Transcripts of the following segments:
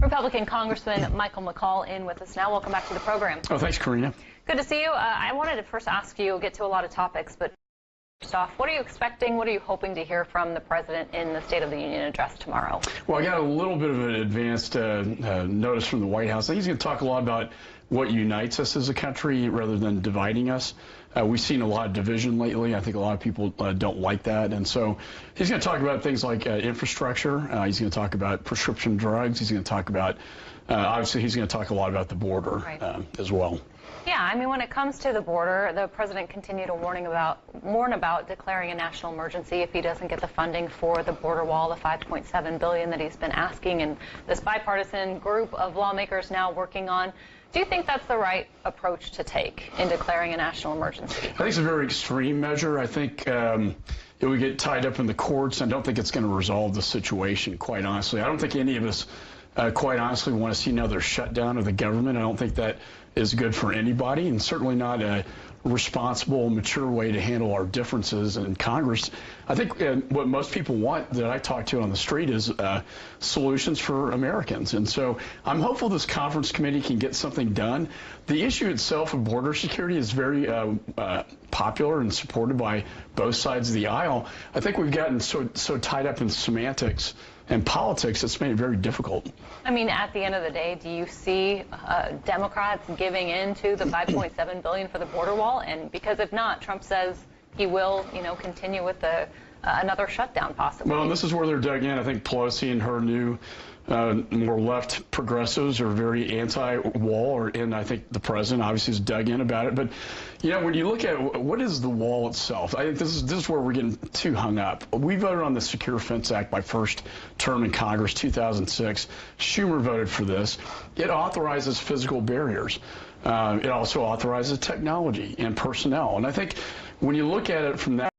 Republican Congressman McCaul in with us now. Welcome back to the program. Oh, thanks, Karina. Good to see you. I wanted to first ask you, get to a lot of topics, but first off, what are you expecting, what are you hoping to hear from the President in the State of the Union address tomorrow? Well, I got a little bit of an advanced notice from the White House. I think he's going to talk a lot about what unites us as a country rather than dividing us. We've seen a lot of division lately. I think a lot of people don't like that. And so he's going to talk about things like infrastructure. He's going to talk about prescription drugs. He's going to talk about, obviously, he's going to talk a lot about the border as well. Yeah, I mean, when it comes to the border, the president continued to warn about declaring a national emergency if he doesn't get the funding for the border wall, the $5.7 billion that he's been asking, and this bipartisan group of lawmakers now working on. Do you think that's the right approach to take in declaring a national emergency? I think it's a very extreme measure. I think it would get tied up in the courts. I don't think it's going to resolve the situation, quite honestly. I don't think any of us, quite honestly, want to see another shutdown of the government. I don't think that is good for anybody, and certainly not a responsible, mature way to handle our differences in Congress. I think what most people want that I talk to on the street is solutions for Americans. And so I'm hopeful this conference committee can get something done. The issue itself of border security is very popular and supported by both sides of the aisle. I think we've gotten so tied up in semantics and politics, it's made it very difficult. I mean, at the end of the day, do you see Democrats giving in to the $5.7 billion for the border wall? And because if not, Trump says he will, continue with another shutdown possibly. Well, this is where they're dug in. I think Pelosi and her new more left progressives are very anti-wall, and I think the president obviously has dug in about it. But, when you look at what is the wall itself, I think this is where we're getting too hung up. We voted on the Secure Fence Act my first term in Congress, 2006. Schumer voted for this. It authorizes physical barriers. It also authorizes technology and personnel. And I think when you look at it from that,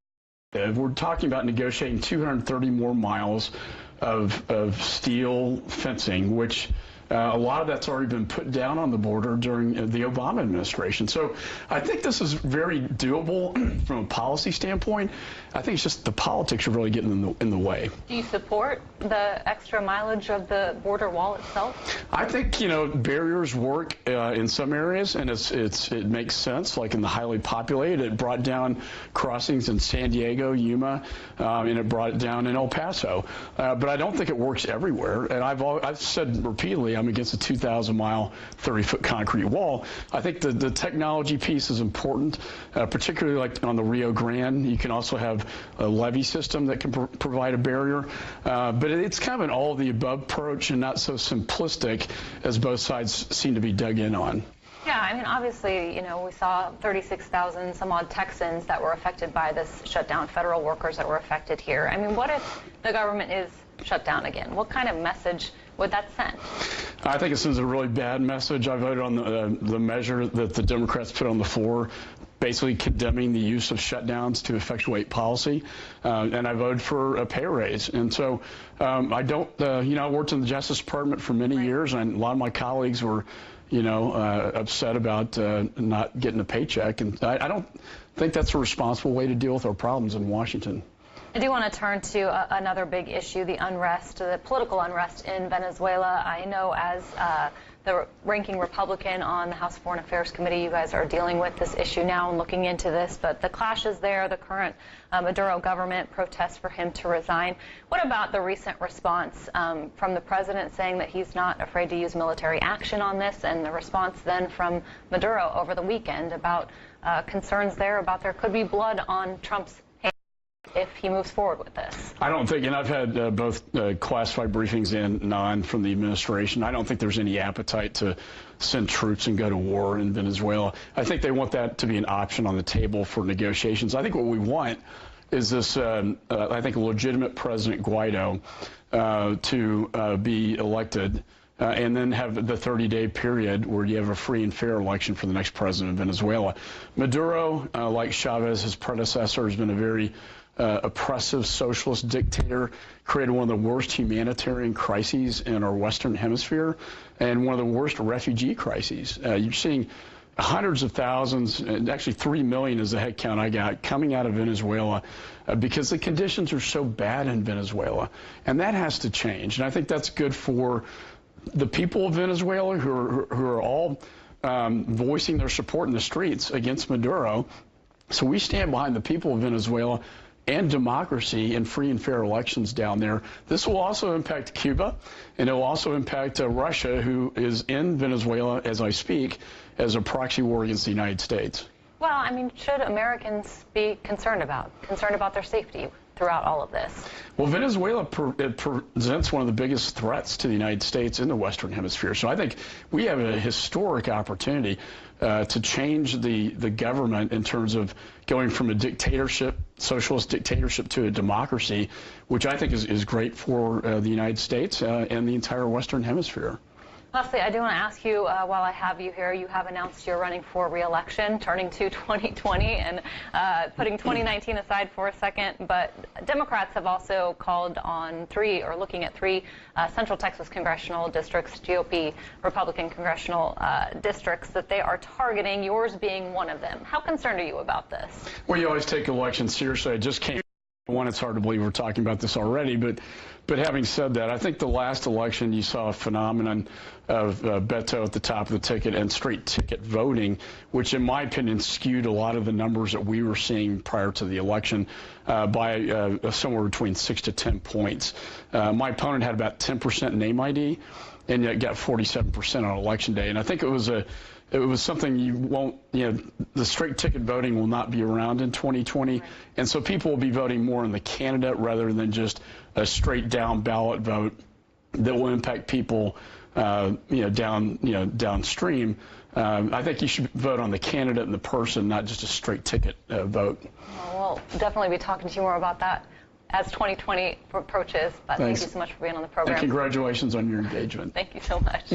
we're talking about negotiating 230 more miles of steel fencing, which a lot of that's already been put down on the border during the Obama administration. So I think this is very doable from a policy standpoint. I think it's just the politics are really getting in the way. Do you support the extra mileage of the border wall itself? I think, barriers work in some areas, and it makes sense, like in the highly populated. It brought down crossings in San Diego, Yuma, and it brought it down in El Paso. But I don't think it works everywhere. And I've said repeatedly, I'm against a 2,000-mile, 30-foot concrete wall. I think the technology piece is important, particularly like on the Rio Grande. You can also have a levee system that can provide a barrier. But it's kind of an all-of-the-above approach and not so simplistic as both sides seem to be dug in on. Yeah, I mean, obviously, we saw 36,000 some odd Texans that were affected by this shutdown, federal workers that were affected here. I mean, what if the government is shut down again? What kind of message would that send? I think it sends a really bad message. I voted on the measure that the Democrats put on the floor, basically condemning the use of shutdowns to effectuate policy, and I voted for a pay raise. And so I don't, I worked in the Justice Department for many years, and a lot of my colleagues were, upset about not getting a paycheck, and I don't think that's a responsible way to deal with our problems in Washington. I do want to turn to another big issue, the unrest, the political unrest in Venezuela. I know as the ranking Republican on the House Foreign Affairs Committee, you guys are dealing with this issue now and looking into this, but the clashes there, the current Maduro government protests for him to resign. What about the recent response from the president saying that he's not afraid to use military action on this, and the response then from Maduro over the weekend about concerns there about there could be blood on Trump's if he moves forward with this? I don't think, and I've had both classified briefings and non from the administration, I don't think there's any appetite to send troops and go to war in Venezuela. I think they want that to be an option on the table for negotiations. I think what we want is this, I think, a legitimate President Guaido to be elected and then have the 30-day period where you have a free and fair election for the next president of Venezuela. Maduro, like Chavez, his predecessor, has been a very oppressive socialist dictator, created one of the worst humanitarian crises in our Western Hemisphere and one of the worst refugee crises. You're seeing hundreds of thousands, and actually 3 million is the head count I got, coming out of Venezuela because the conditions are so bad in Venezuela. And that has to change. And I think that's good for the people of Venezuela who are all voicing their support in the streets against Maduro. So we stand behind the people of Venezuela and democracy and free and fair elections down there. This will also impact Cuba, and it will also impact Russia, who is in Venezuela as I speak, as a proxy war against the United States. Well, I mean, should Americans be concerned about their safety throughout all of this? Well, Venezuela presents one of the biggest threats to the United States in the Western Hemisphere. So I think we have a historic opportunity to change the government in terms of going from a dictatorship, socialist dictatorship, to a democracy, which I think is great for the United States and the entire Western Hemisphere. Lastly, I do want to ask you, while I have you here, you have announced you're running for re-election, turning to 2020 and putting 2019 aside for a second. But Democrats have also called on looking at three Central Texas congressional districts, GOP Republican congressional districts that they are targeting, yours being one of them. How concerned are you about this? Well, you always take elections seriously. I just came. One, it's hard to believe we're talking about this already, but having said that, I think the last election you saw a phenomenon of Beto at the top of the ticket and straight ticket voting, which in my opinion skewed a lot of the numbers that we were seeing prior to the election by somewhere between 6 to 10 points. My opponent had about 10% name ID and yet got 47% on election day, and I think it was something you won't, the straight ticket voting will not be around in 2020. And so people will be voting more on the candidate rather than just a straight down ballot vote that will impact people, downstream. I think you should vote on the candidate and the person, not just a straight ticket vote. Well, we'll definitely be talking to you more about that as 2020 approaches. But thank you so much for being on the program. And congratulations on your engagement. Thank you so much.